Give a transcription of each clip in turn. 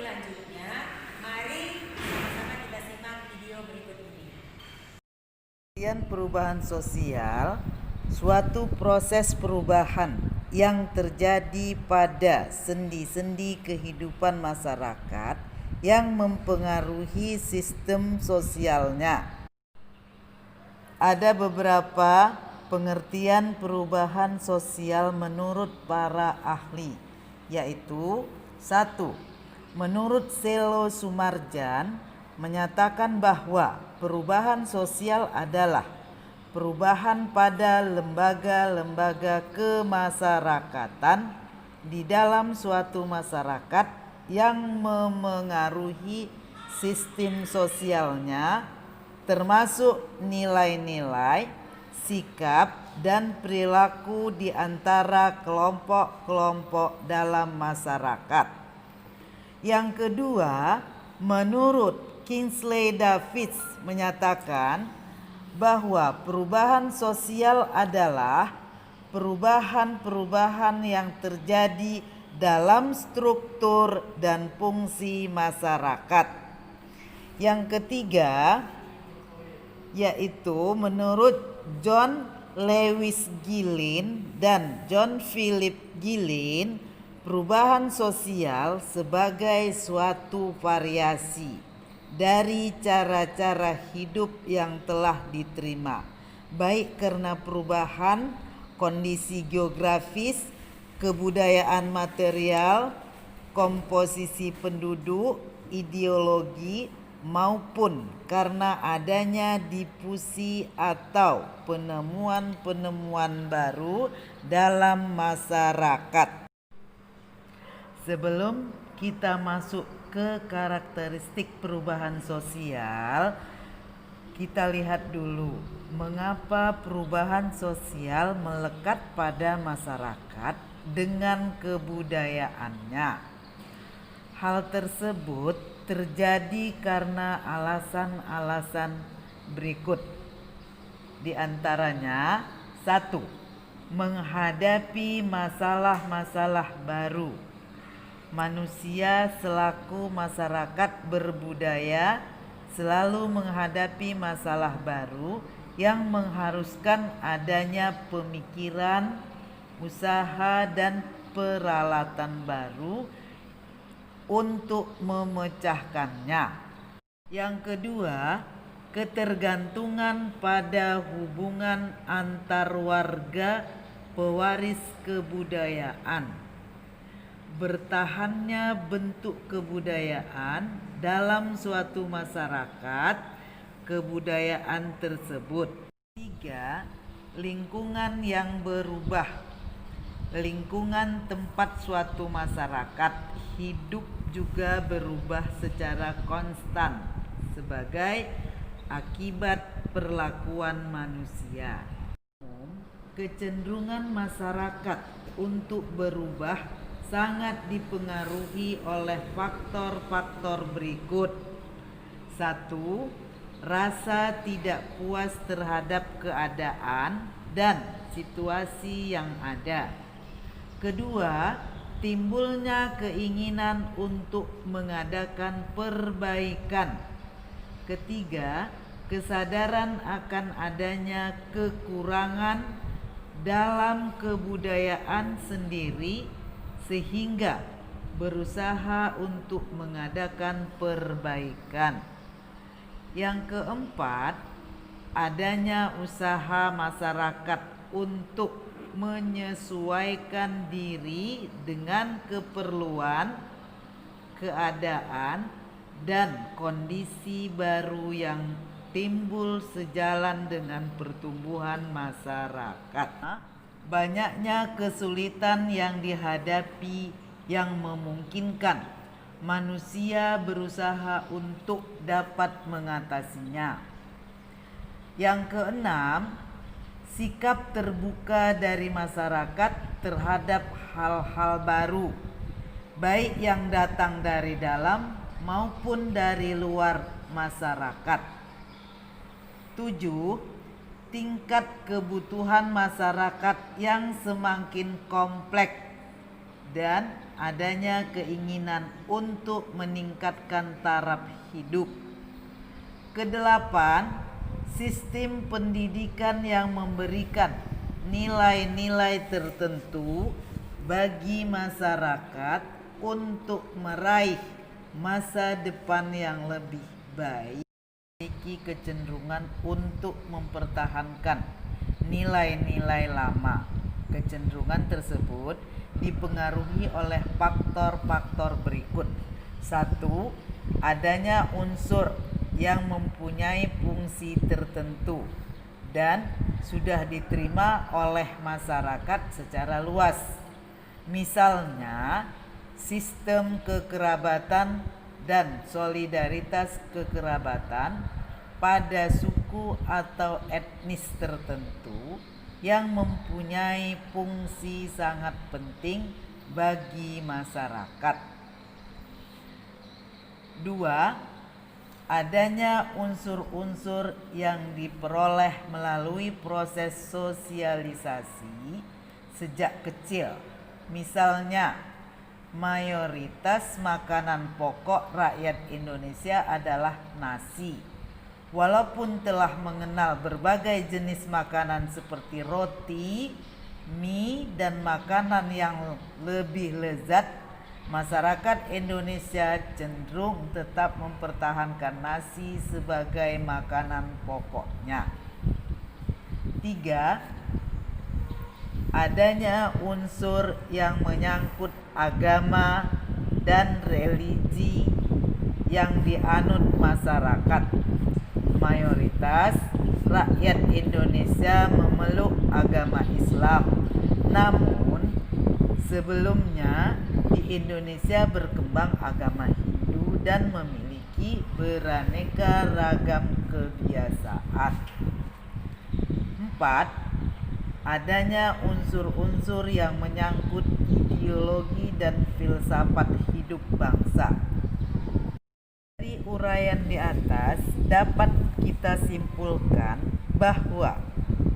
selanjutnya, mari sama-sama kita simak video berikut ini. Perubahan sosial, suatu proses perubahan yang terjadi pada sendi-sendi kehidupan masyarakat yang mempengaruhi sistem sosialnya. Ada beberapa pengertian perubahan sosial menurut para ahli, yaitu 1. Menurut Selo Sumarjan menyatakan bahwa perubahan sosial adalah perubahan pada lembaga-lembaga kemasyarakatan di dalam suatu masyarakat yang memengaruhi sistem sosialnya, termasuk nilai-nilai, sikap, dan perilaku di antara kelompok-kelompok dalam masyarakat. Yang kedua, menurut Kingsley Davids menyatakan bahwa perubahan sosial adalah perubahan-perubahan yang terjadi dalam struktur dan fungsi masyarakat. Yang ketiga, yaitu menurut John Lewis Gillin dan John Philip Gillin, perubahan sosial sebagai suatu variasi dari cara-cara hidup yang telah diterima, baik karena perubahan kondisi geografis, kebudayaan material, komposisi penduduk, ideologi, maupun karena adanya difusi atau penemuan-penemuan baru dalam masyarakat. Sebelum kita masuk ke karakteristik perubahan sosial, kita lihat dulu mengapa perubahan sosial melekat pada masyarakat dengan kebudayaannya. Hal tersebut terjadi karena alasan-alasan berikut. Di antaranya, 1. Menghadapi masalah-masalah baru. Manusia selaku masyarakat berbudaya selalu menghadapi masalah baru yang mengharuskan adanya pemikiran, usaha, dan peralatan baru untuk memecahkannya. Yang kedua, ketergantungan pada hubungan antar warga pewaris kebudayaan. Bertahannya bentuk kebudayaan dalam suatu masyarakat, kebudayaan tersebut. 3. Lingkungan yang berubah. Lingkungan tempat suatu masyarakat hidup juga berubah secara konstan sebagai akibat perlakuan manusia. Kecenderungan masyarakat untuk berubah sangat dipengaruhi oleh faktor-faktor berikut. 1. Rasa tidak puas terhadap keadaan dan situasi yang ada. Kedua, timbulnya keinginan untuk mengadakan perbaikan. Ketiga, kesadaran akan adanya kekurangan dalam kebudayaan sendiri sehingga berusaha untuk mengadakan perbaikan. Yang keempat, adanya usaha masyarakat untuk menyesuaikan diri dengan keperluan, keadaan, dan kondisi baru yang timbul sejalan dengan pertumbuhan masyarakat. Banyaknya kesulitan yang dihadapi yang memungkinkan manusia berusaha untuk dapat mengatasinya. Yang keenam, sikap terbuka dari masyarakat terhadap hal-hal baru, baik yang datang dari dalam maupun dari luar masyarakat. 7. Tingkat kebutuhan masyarakat yang semakin kompleks dan adanya keinginan untuk meningkatkan taraf hidup. Kedelapan, sistem pendidikan yang memberikan nilai-nilai tertentu bagi masyarakat untuk meraih masa depan yang lebih baik memiliki kecenderungan untuk mempertahankan nilai-nilai lama. Kecenderungan tersebut dipengaruhi oleh faktor-faktor berikut. 1. Adanya unsur yang mempunyai fungsi tertentu dan sudah diterima oleh masyarakat secara luas. Misalnya, sistem kekerabatan dan solidaritas kekerabatan pada suku atau etnis tertentu yang mempunyai fungsi sangat penting bagi masyarakat. 2. Adanya unsur-unsur yang diperoleh melalui proses sosialisasi sejak kecil. Misalnya, mayoritas makanan pokok rakyat Indonesia adalah nasi. Walaupun telah mengenal berbagai jenis makanan seperti roti, mie, dan makanan yang lebih lezat, masyarakat Indonesia cenderung tetap mempertahankan nasi sebagai makanan pokoknya. 3. Adanya unsur yang menyangkut agama dan religi yang dianut masyarakat. Mayoritas rakyat Indonesia memeluk agama Islam. Namun, sebelumnya di Indonesia berkembang agama Hindu dan memiliki beraneka ragam kebiasaan. 4. Adanya unsur-unsur yang menyangkut ideologi dan filsafat hidup bangsa. Dari uraian di atas dapat kita simpulkan bahwa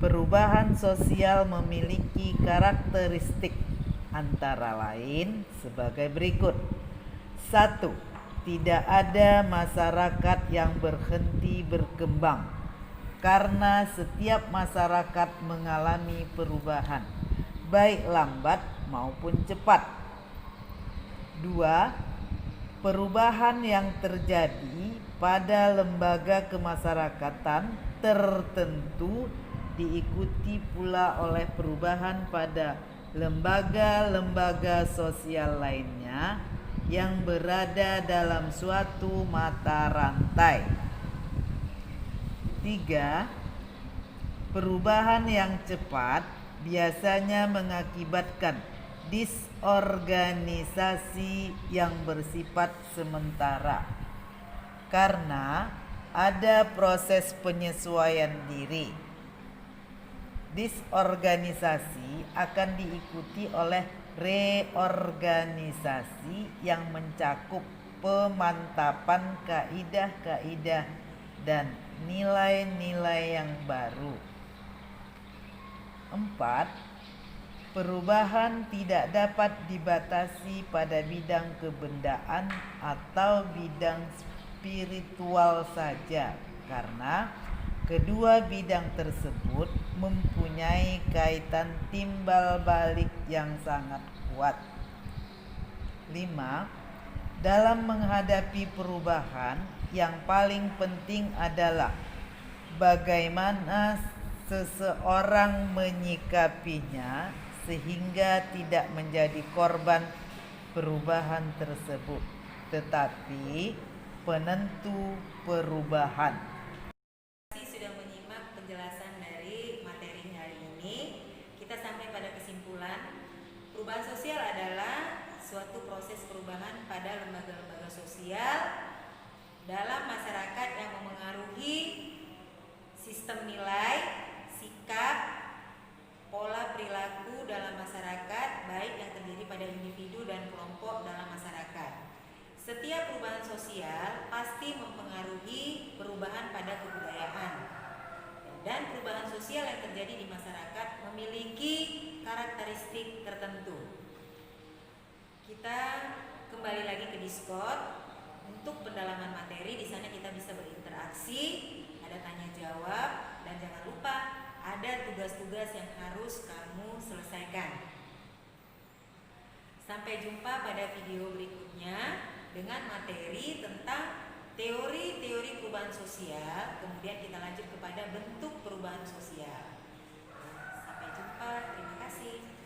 perubahan sosial memiliki karakteristik antara lain sebagai berikut. 1. Tidak ada masyarakat yang berhenti berkembang, karena setiap masyarakat mengalami perubahan, baik lambat maupun cepat. 2. Perubahan yang terjadi pada lembaga kemasyarakatan tertentu diikuti pula oleh perubahan pada lembaga-lembaga sosial lainnya yang berada dalam suatu mata rantai. 3. Perubahan yang cepat biasanya mengakibatkan disorganisasi yang bersifat sementara karena ada proses penyesuaian diri. Disorganisasi akan diikuti oleh reorganisasi yang mencakup pemantapan kaidah-kaidah dan nilai-nilai yang baru. 4. Perubahan tidak dapat dibatasi pada bidang kebendaan atau bidang spiritual saja, karena kedua bidang tersebut mempunyai kaitan timbal balik yang sangat kuat. 5. Dalam menghadapi perubahan, yang paling penting adalah bagaimana seseorang menyikapinya sehingga tidak menjadi korban perubahan tersebut, tetapi penentu perubahan. Sudah menyimak penjelasan dari materi hari ini, kita sampai pada kesimpulan perubahan sosial adalah suatu proses perubahan pada lembaga-lembaga sosial dalam masyarakat yang memengaruhi sistem nilai, sikap, pola perilaku dalam masyarakat, baik yang terdiri pada individu dan kelompok dalam masyarakat. Setiap perubahan sosial pasti mempengaruhi perubahan pada kebudayaan, dan perubahan sosial yang terjadi di masyarakat memiliki karakteristik tertentu. kita kembali lagi ke Discord untuk pendalaman materi. Di sana kita bisa berinteraksi, ada tanya jawab, dan jangan lupa ada tugas-tugas yang harus kamu selesaikan. Sampai jumpa pada video berikutnya dengan materi tentang teori-teori perubahan sosial. Kemudian kita lanjut kepada bentuk perubahan sosial. Sampai jumpa, terima kasih.